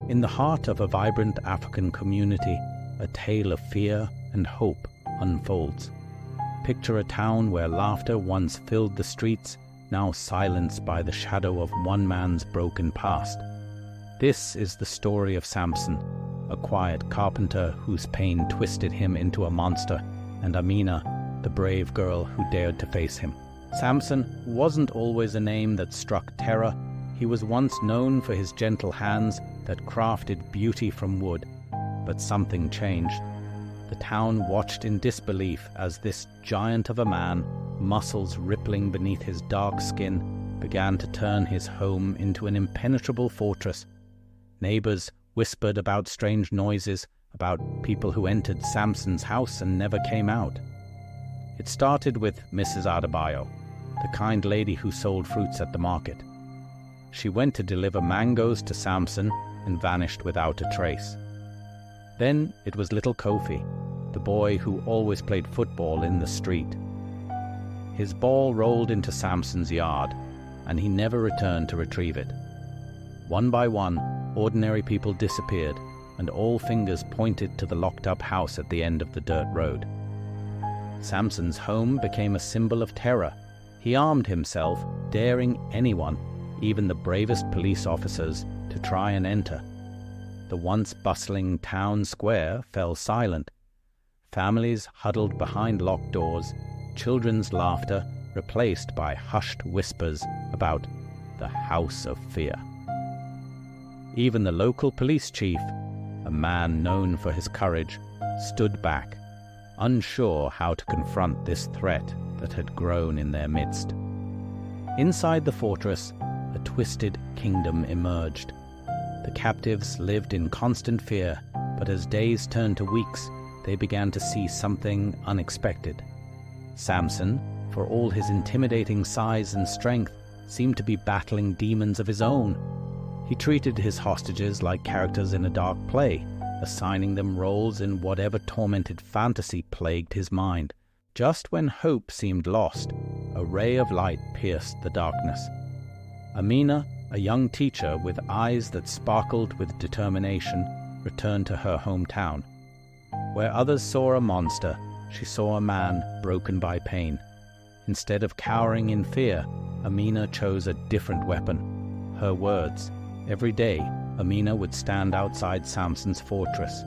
In the heart of a vibrant African community, a tale of fear and hope unfolds. Picture a town where laughter once filled the streets, now silenced by the shadow of one man's broken past. This is the story of Samson, a quiet carpenter whose pain twisted him into a monster, and Amina, the brave girl who dared to face him. Samson wasn't always a name that struck terror. He was once known for his gentle hands that crafted beauty from wood. But something changed. The town watched in disbelief as this giant of a man, muscles rippling beneath his dark skin, began to turn his home into an impenetrable fortress. Neighbors whispered about strange noises, about people who entered Samson's house and never came out. It started with Mrs. Adebayo, the kind lady who sold fruits at the market. She went to deliver mangoes to Samson and vanished without a trace. Then it was little Kofi, the boy who always played football in the street. His ball rolled into Samson's yard, and he never returned to retrieve it. One by one, ordinary people disappeared, and all fingers pointed to the locked-up house at the end of the dirt road. Samson's home became a symbol of terror. He armed himself, daring anyone, even the bravest police officers, to try and enter. The once bustling town square fell silent. Families huddled behind locked doors, children's laughter replaced by hushed whispers about the House of Fear. Even the local police chief, a man known for his courage, stood back, unsure how to confront this threat that had grown in their midst. Inside the fortress, a twisted kingdom emerged. The captives lived in constant fear, but as days turned to weeks, they began to see something unexpected. Samson, for all his intimidating size and strength, seemed to be battling demons of his own. He treated his hostages like characters in a dark play, assigning them roles in whatever tormented fantasy plagued his mind. Just when hope seemed lost, a ray of light pierced the darkness. Amina, a young teacher with eyes that sparkled with determination, returned to her hometown. Where others saw a monster, she saw a man broken by pain. Instead of cowering in fear, Amina chose a different weapon: her words. Every day, Amina would stand outside Samson's fortress.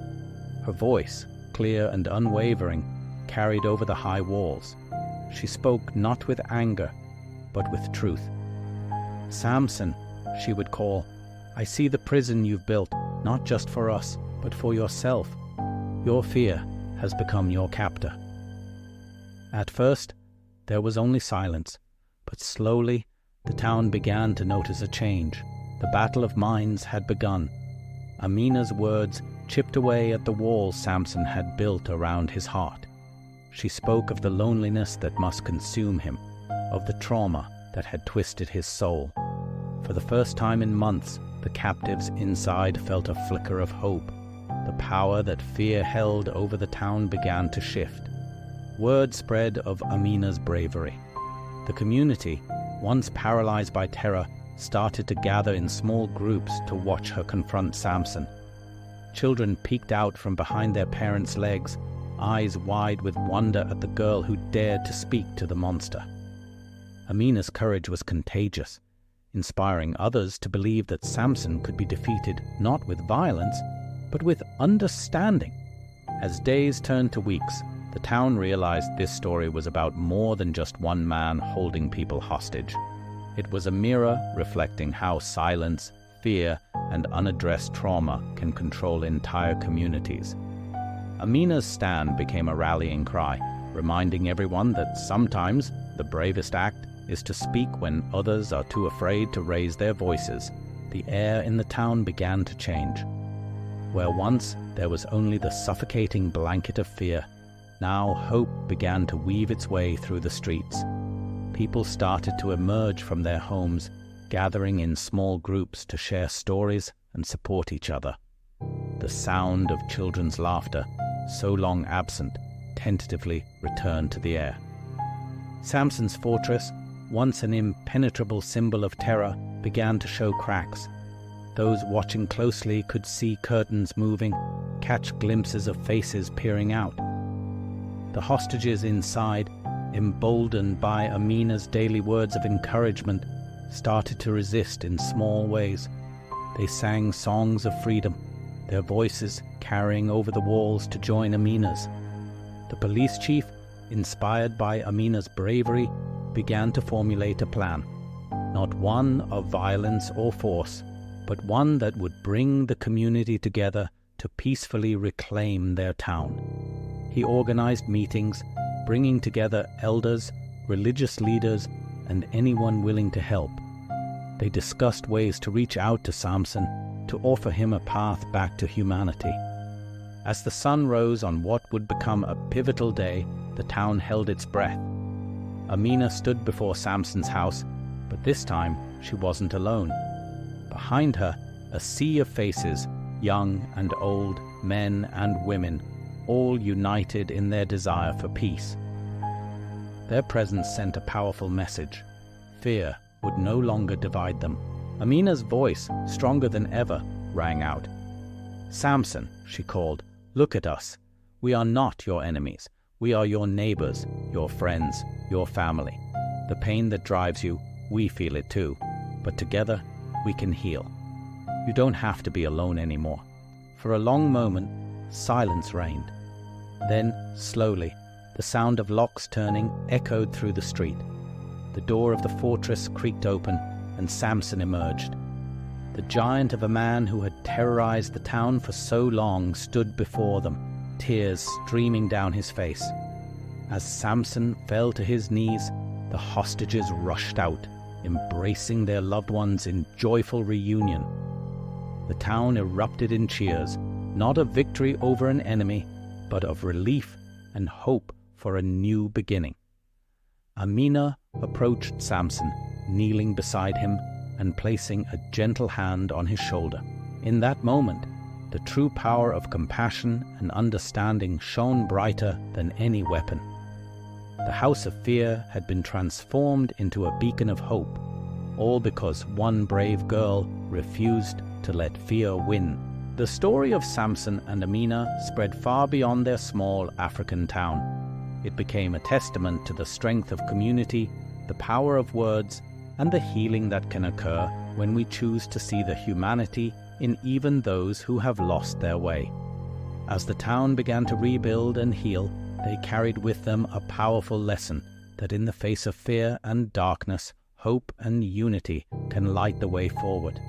Her voice, clear and unwavering, carried over the high walls. She spoke not with anger, but with truth. "Samson," she would call, "I see the prison you've built, not just for us, but for yourself. Your fear has become your captor." At first, there was only silence, but slowly the town began to notice a change. The battle of minds had begun. Amina's words chipped away at the wall Samson had built around his heart. She spoke of the loneliness that must consume him, of the trauma that had twisted his soul. For the first time in months, the captives inside felt a flicker of hope. The power that fear held over the town began to shift. Word spread of Amina's bravery. The community, once paralyzed by terror, started to gather in small groups to watch her confront Samson. Children peeked out from behind their parents' legs, eyes wide with wonder at the girl who dared to speak to the monster. Amina's courage was contagious, inspiring others to believe that Samson could be defeated not with violence, but with understanding. As days turned to weeks, the town realized this story was about more than just one man holding people hostage. It was a mirror reflecting how silence, fear, and unaddressed trauma can control entire communities. Amina's stand became a rallying cry, reminding everyone that sometimes the bravest act is to speak when others are too afraid to raise their voices. The air in the town began to change. Where once there was only the suffocating blanket of fear, now hope began to weave its way through the streets. People started to emerge from their homes, gathering in small groups to share stories and support each other. The sound of children's laughter, so long absent, tentatively returned to the air. Samson's fortress, once an impenetrable symbol of terror, began to show cracks. Those watching closely could see curtains moving, catch glimpses of faces peering out. The hostages inside, emboldened by Amina's daily words of encouragement, started to resist in small ways. They sang songs of freedom, their voices carrying over the walls to join Amina's. The police chief, inspired by Amina's bravery, began to formulate a plan, not one of violence or force, but one that would bring the community together to peacefully reclaim their town. He organized meetings, bringing together elders, religious leaders, and anyone willing to help. They discussed ways to reach out to Samson, to offer him a path back to humanity. As the sun rose on what would become a pivotal day, the town held its breath. Amina stood before Samson's house, but this time she wasn't alone. Behind her, a sea of faces, young and old, men and women, all united in their desire for peace. Their presence sent a powerful message. Fear would no longer divide them. Amina's voice, stronger than ever, rang out. "Samson," she called, "look at us. We are not your enemies. We are your neighbors, your friends, your family. The pain that drives you, we feel it too. But together, we can heal. You don't have to be alone anymore." For a long moment, silence reigned. Then, slowly, the sound of locks turning echoed through the street. The door of the fortress creaked open, and Samson emerged. The giant of a man who had terrorized the town for so long stood before them, tears streaming down his face. As Samson fell to his knees, the hostages rushed out, embracing their loved ones in joyful reunion. The town erupted in cheers, not of victory over an enemy, but of relief and hope for a new beginning. Amina approached Samson, kneeling beside him and placing a gentle hand on his shoulder. In that moment, the true power of compassion and understanding shone brighter than any weapon. The house of fear had been transformed into a beacon of hope, all because one brave girl refused to let fear win. The story of Samson and Amina spread far beyond their small African town. It became a testament to the strength of community, the power of words, and the healing that can occur when we choose to see the humanity in even those who have lost their way. As the town began to rebuild and heal, they carried with them a powerful lesson that in the face of fear and darkness, hope and unity can light the way forward.